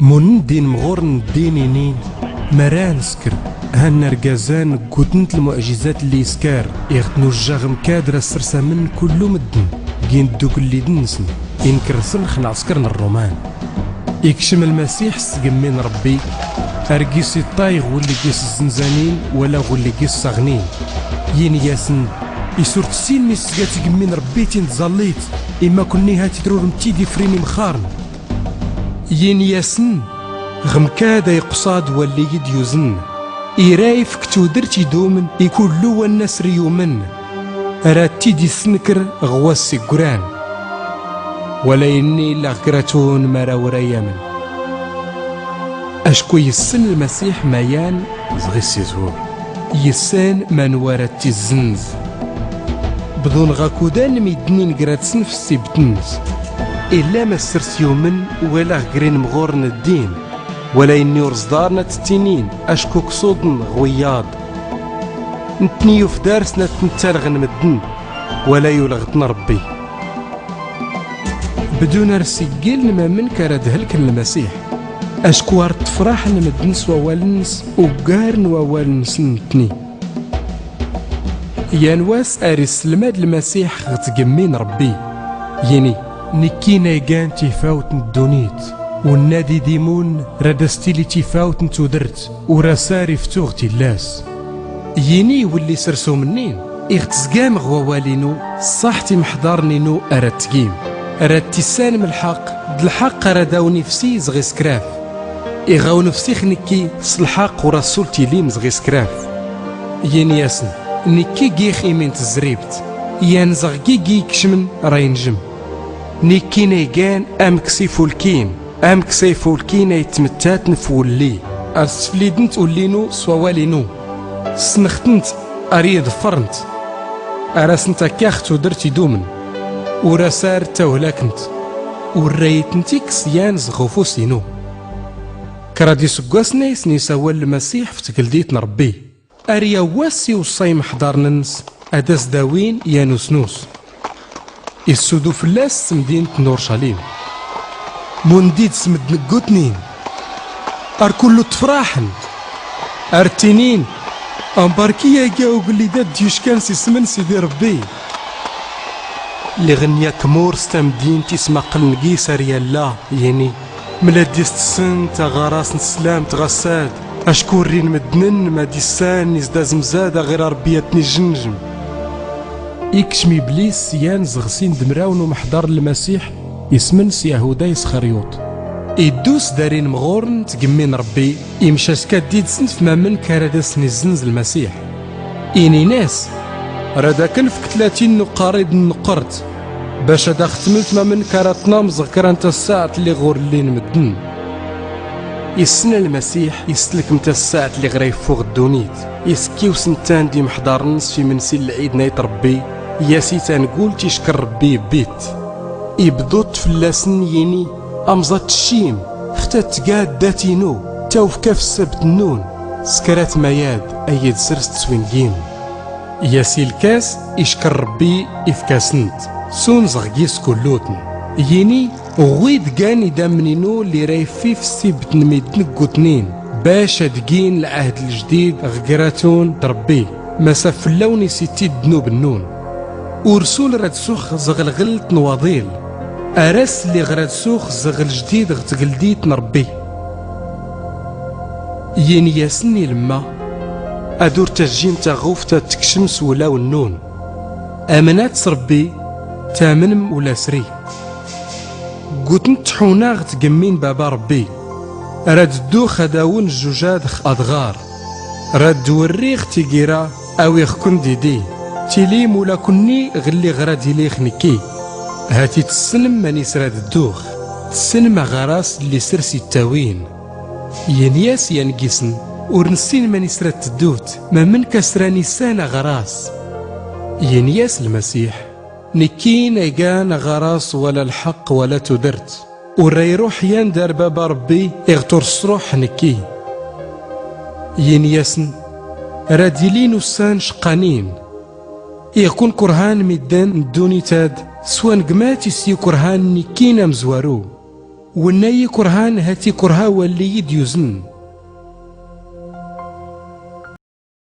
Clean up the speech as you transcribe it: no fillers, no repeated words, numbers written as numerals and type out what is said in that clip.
من دين مغورن دينينين مران سكر هان رقازان قدنت المعجزات اللي يسكار يغتنو الجاغم كادر السرسة من كل مدن جين دوك اللي دنسن ينكرسن خن عسكرنا الرومان يكشم المسيح سقمين ربي أرقيس الطايغ واللي قيس الزنزانين ولا واللي قيس صاغنين ين ياسن يسور تسين ميسقات يقمين ربي تنتزاليت إما كني هاتي درور متيدي فريني مخارن ين ياسن غمكادا يقصاد واللي يديوزن إرايف كتو درتي دومن يكون لو الناس ريومن راتي دي سنكر غواس قران ولا يني لغراتون مرا وريامن أشكو يسن المسيح ميان زغي السيزور يسان منوارات الزنز بدون غاكودان ميدنين قراتسن في السيبتنز إلا ما سرت يومن ولا غرين مغورن الدين ولا يني ورزدارنا تتنين أشكو كصودن غوياض نتنيو في دارسنا تنتالغن مدن ولا يولغتنا ربي بدون رسيقيل ما من كراد هلك المسيح أشكوار تفرح نمدنس ووالنس وقارن ووالنس نتني يانواس أريس الماد المسيح غتقمين ربي يني نكينا يقان تيفاوت ندونيت والنادي ديمون رادستيلي تيفاوت نتودرت وراساري فتوغتي اللاس يني واللي سرسو منين اغتزقام غوالينو صاحتي محضرنينو أراد تقيم أراد تيسان من الحق دالحق راداو نفسي زغي سكراف إغاو نفسي خنكي صلحاق ورسول تيليم زغي سكراف ين ياسن نكي جيخ إيمين تزريبت يان زغي جي كشمن راينجم نكي نيجان أمكسي فولكين أمكسي فولكين يتمتات نفولي أرسفليدنت أولينو سوالينو سنختنت أريد فرنت أراسنتا كاختو درتي دومن وراسار تاولاكنت وريتنتي كسيان زغوفوسينو كرادي سقاسني سنيساوال المسيح في تقلديتنا ربي أريا واسي وصايم حضارننس أداس داوين يانوسنوس السودو فلاس مدينة نورشاليم منديد سمد نقوتنين أر كلو تفراحن أرتينين أمباركيا جاو قلي داد ديوشكان سيسمن سيدي ربي اللي غنيا كمور ستمدين تسمى قلنقيس ريالا يعني ملاديست السن تغراس نسلام تغساد أشكور رين مدنن ما ديسان نزدا زمزادة غير ربيتني جنجم يكشمي إبليس سيان زغسين دمراون ومحضر المسيح يسمن يهودا يسخريوط يدوس دارين مغورن تقمين ربي يمشى سكاديد سنف ما من كاردس نزنز المسيح إني ناس رادا كنفك 30 نقاريد نقرت باش هذا ختملت ما من كاراتنا مزكر انت الساعة اللي غور اللي نمدن يسنى المسيح يسلك متى الساعة اللي غرا يفوق الدونيت يسكيو سنتان دي محضرنس في منسي العيد نايت ربي ياسي تنقول تيشكر ربي بيت يبدو تفلاسن يني أمزات الشيم ختات تقاد داتينو تاوف كاف السبت النون سكرات مياد أيد سرست سوينجيم ياسي الكاس يشكر ربي إفكاسنت سون زغيس كلوتن يني غويد كاني دامنينو اللي رايفي في السبت نميت نقوتنين باش دقين العهد الجديد غقراتون تربي مساف اللوني سيتي الدنوب النون ورسول راد سوخ زغلغلت نواضيل أراس اللي غراد سوخ زغل جديد غتقلديت نربي يني ياسني لما أدور تجين تغوف تكشمس ولا والنون أمنات ربي تامنم ولا سري قلت نتحونا غتقمين بابا ربي راد دو خداون الجوجاد أدغار راد دوريغ تيقيرا أو يخكن ديدي تيليم ولا كني غلي غرادي ليخ نكي هاتي تسلم ماني سراد الدوخ تسلم غراس اللي سرسي التاوين ينياس ينقسن ورنسين ماني سراد الدوت ما من كسراني سانا غراس ينياس المسيح نكين ايقان غراس ولا الحق ولا تدرت وريروح يندر بابا ربي اغتر الصروح نكي ينياسن راديلين وسان شقانين يكون كرهان ميدان دوني تاد سوان قماتي سي كرهان نكينا مزوارو وناي كرهان هاتي كرها واللي يديوزن